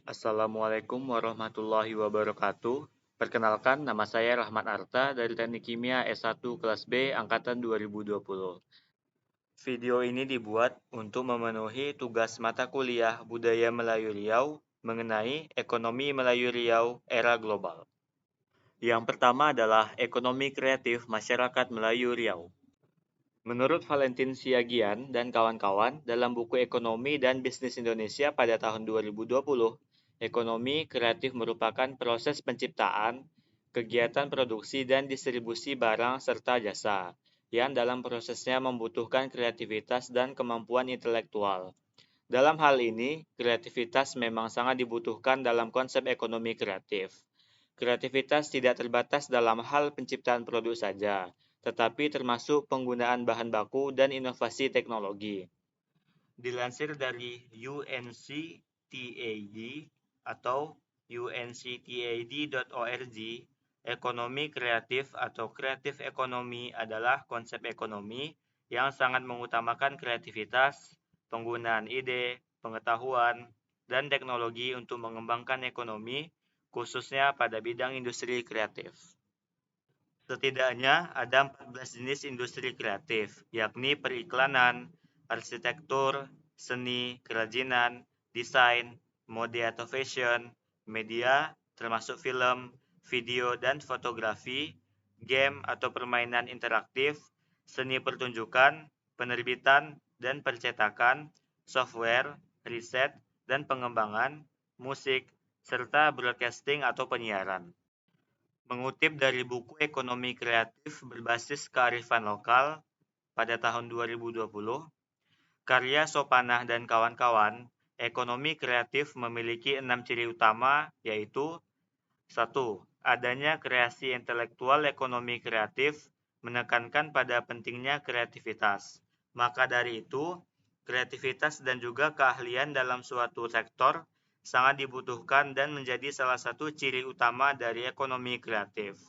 Assalamualaikum warahmatullahi wabarakatuh. Perkenalkan, nama saya Rahmat Arta dari Teknik Kimia S1 kelas B angkatan 2020. Video ini dibuat untuk memenuhi tugas mata kuliah Budaya Melayu Riau mengenai ekonomi Melayu Riau era global. Yang pertama adalah ekonomi kreatif masyarakat Melayu Riau. Menurut Valentin Siagian dan kawan-kawan, dalam buku Ekonomi dan Bisnis Indonesia pada tahun 2020, ekonomi kreatif merupakan proses penciptaan, kegiatan produksi dan distribusi barang serta jasa, yang dalam prosesnya membutuhkan kreativitas dan kemampuan intelektual. Dalam hal ini, kreativitas memang sangat dibutuhkan dalam konsep ekonomi kreatif. Kreativitas tidak terbatas dalam hal penciptaan produk saja, tetapi termasuk penggunaan bahan baku dan inovasi teknologi. Dilansir dari UNCTAD atau unctad.org, ekonomi kreatif atau kreatif ekonomi adalah konsep ekonomi yang sangat mengutamakan kreativitas, penggunaan ide, pengetahuan, dan teknologi untuk mengembangkan ekonomi, khususnya pada bidang industri kreatif. Setidaknya ada 14 jenis industri kreatif, yakni periklanan, arsitektur, seni, kerajinan, desain, mode atau fashion, media, termasuk film, video dan fotografi, game atau permainan interaktif, seni pertunjukan, penerbitan dan percetakan, software, riset dan pengembangan, musik, serta broadcasting atau penyiaran. Mengutip dari buku Ekonomi Kreatif Berbasis Kearifan Lokal pada tahun 2020, karya Sopanah dan kawan-kawan, ekonomi kreatif memiliki 6 ciri utama, yaitu 1. Adanya kreasi intelektual ekonomi kreatif menekankan pada pentingnya kreativitas. Maka dari itu, kreativitas dan juga keahlian dalam suatu sektor sangat dibutuhkan dan menjadi salah satu ciri utama dari ekonomi kreatif.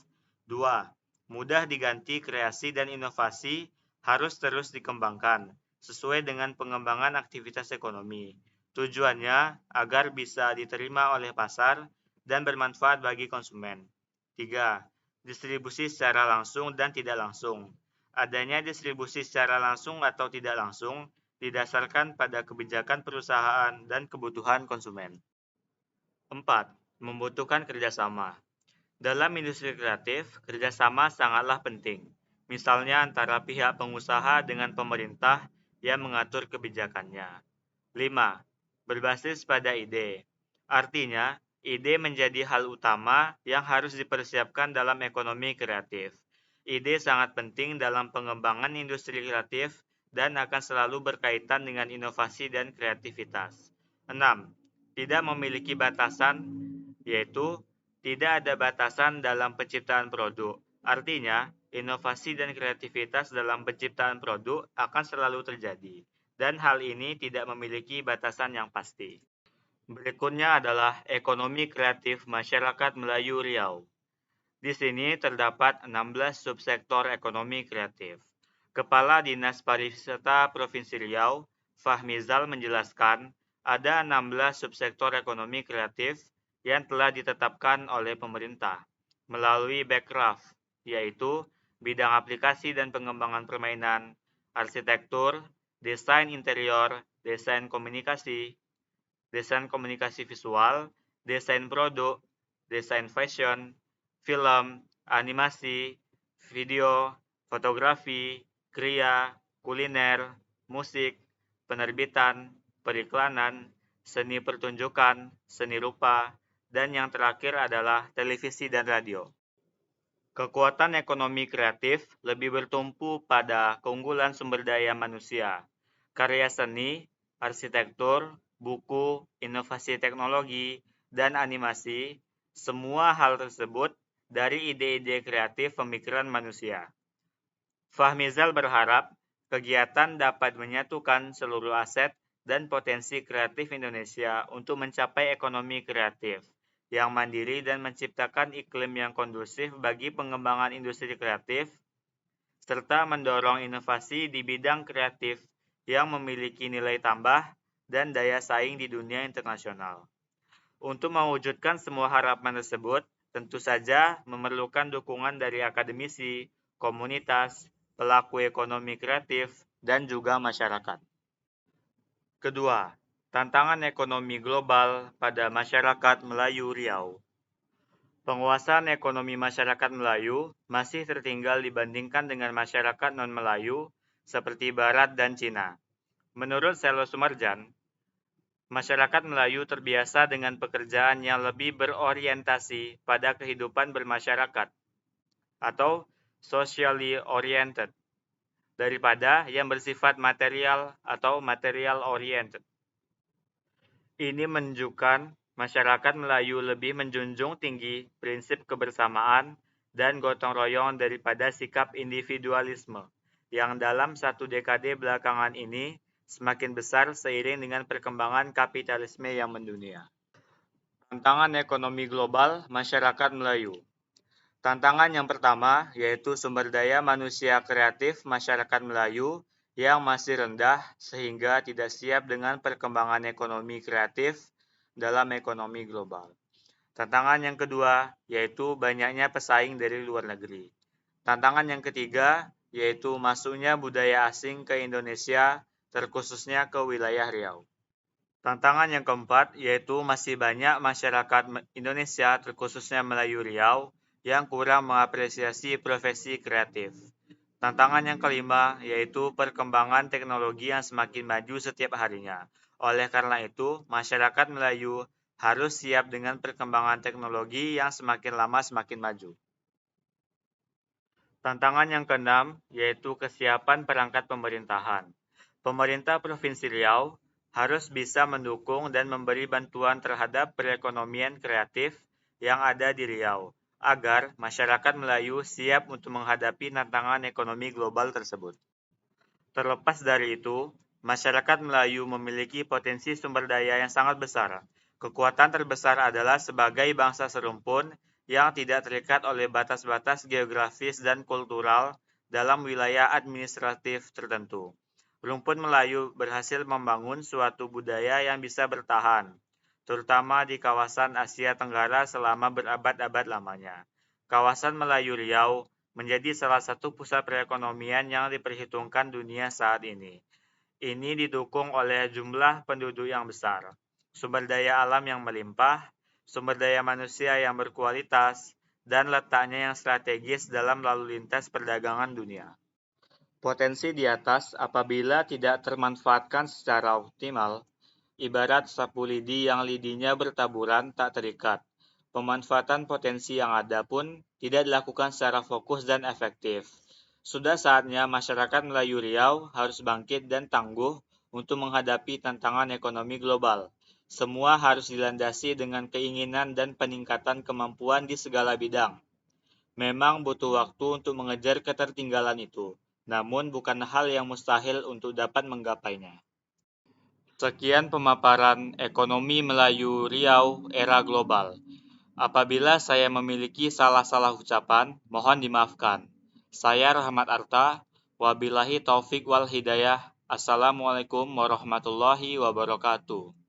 2. Mudah diganti kreasi dan inovasi harus terus dikembangkan sesuai dengan pengembangan aktivitas ekonomi. Tujuannya agar bisa diterima oleh pasar dan bermanfaat bagi konsumen. 3. Distribusi secara langsung dan tidak langsung. Adanya distribusi secara langsung atau tidak langsung didasarkan pada kebijakan perusahaan dan kebutuhan konsumen. 4. Membutuhkan kerjasama. Dalam industri kreatif, kerjasama sangatlah penting. Misalnya antara pihak pengusaha dengan pemerintah yang mengatur kebijakannya. 5. Berbasis pada ide. Artinya, ide menjadi hal utama yang harus dipersiapkan dalam ekonomi kreatif. Ide sangat penting dalam pengembangan industri kreatif dan akan selalu berkaitan dengan inovasi dan kreativitas. 6. Tidak memiliki batasan, yaitu tidak ada batasan dalam penciptaan produk. Artinya, inovasi dan kreativitas dalam penciptaan produk akan selalu terjadi, dan hal ini tidak memiliki batasan yang pasti. Berikutnya adalah ekonomi kreatif masyarakat Melayu Riau. Di sini terdapat 16 subsektor ekonomi kreatif. Kepala Dinas Pariwisata Provinsi Riau, Fahmizal menjelaskan, ada 16 subsektor ekonomi kreatif yang telah ditetapkan oleh pemerintah melalui Bekraf, yaitu bidang aplikasi dan pengembangan permainan, arsitektur, desain interior, desain komunikasi visual, desain produk, desain fashion, film, animasi, video, fotografi, kriya, kuliner, musik, penerbitan, periklanan, seni pertunjukan, seni rupa, dan yang terakhir adalah televisi dan radio. Kekuatan ekonomi kreatif lebih bertumpu pada keunggulan sumber daya manusia, karya seni, arsitektur, buku, inovasi teknologi, dan animasi. Semua hal tersebut dari ide-ide kreatif pemikiran manusia. Fahmizal berharap kegiatan dapat menyatukan seluruh aset dan potensi kreatif Indonesia untuk mencapai ekonomi kreatif yang mandiri dan menciptakan iklim yang kondusif bagi pengembangan industri kreatif, serta mendorong inovasi di bidang kreatif yang memiliki nilai tambah dan daya saing di dunia internasional. Untuk mewujudkan semua harapan tersebut, tentu saja memerlukan dukungan dari akademisi, komunitas, pelaku ekonomi kreatif, dan juga masyarakat. Kedua, tantangan ekonomi global pada masyarakat Melayu Riau. Penguasaan ekonomi masyarakat Melayu masih tertinggal dibandingkan dengan masyarakat non-Melayu seperti Barat dan Cina. Menurut Selo Sumarjan, masyarakat Melayu terbiasa dengan pekerjaan yang lebih berorientasi pada kehidupan bermasyarakat atau socially oriented daripada yang bersifat material atau material oriented. Ini menunjukkan masyarakat Melayu lebih menjunjung tinggi prinsip kebersamaan dan gotong royong daripada sikap individualisme yang dalam satu dekade belakangan ini semakin besar seiring dengan perkembangan kapitalisme yang mendunia. Tantangan ekonomi global masyarakat Melayu. Tantangan yang pertama yaitu sumber daya manusia kreatif masyarakat Melayu yang masih rendah sehingga tidak siap dengan perkembangan ekonomi kreatif dalam ekonomi global. Tantangan yang kedua yaitu banyaknya pesaing dari luar negeri. Tantangan yang ketiga yaitu masuknya budaya asing ke Indonesia, terkhususnya ke wilayah Riau. Tantangan yang keempat yaitu masih banyak masyarakat Indonesia, terkhususnya Melayu Riau, yang kurang mengapresiasi profesi kreatif. Tantangan yang kelima yaitu perkembangan teknologi yang semakin maju setiap harinya. Oleh karena itu, masyarakat Melayu harus siap dengan perkembangan teknologi yang semakin lama semakin maju. Tantangan yang keenam yaitu kesiapan perangkat pemerintahan. Pemerintah Provinsi Riau harus bisa mendukung dan memberi bantuan terhadap perekonomian kreatif yang ada di Riau, agar masyarakat Melayu siap untuk menghadapi tantangan ekonomi global tersebut. Terlepas dari itu, masyarakat Melayu memiliki potensi sumber daya yang sangat besar. Kekuatan terbesar adalah sebagai bangsa serumpun yang tidak terikat oleh batas-batas geografis dan kultural dalam wilayah administratif tertentu. Rumpun Melayu berhasil membangun suatu budaya yang bisa bertahan, terutama di kawasan Asia Tenggara selama berabad-abad lamanya. Kawasan Melayu Riau menjadi salah satu pusat perekonomian yang diperhitungkan dunia saat ini. Ini didukung oleh jumlah penduduk yang besar, sumber daya alam yang melimpah, sumber daya manusia yang berkualitas, dan letaknya yang strategis dalam lalu lintas perdagangan dunia. Potensi di atas apabila tidak termanfaatkan secara optimal, ibarat sapu lidi yang lidinya bertaburan tak terikat. Pemanfaatan potensi yang ada pun tidak dilakukan secara fokus dan efektif. Sudah saatnya masyarakat Melayu Riau harus bangkit dan tangguh untuk menghadapi tantangan ekonomi global. Semua harus dilandasi dengan keinginan dan peningkatan kemampuan di segala bidang. Memang butuh waktu untuk mengejar ketertinggalan itu, namun bukan hal yang mustahil untuk dapat menggapainya. Sekian pemaparan ekonomi Melayu Riau era global. Apabila saya memiliki salah-salah ucapan, mohon dimaafkan. Saya Rahmat Arta, wabillahi taufik wal hidayah. Assalamualaikum warahmatullahi wabarakatuh.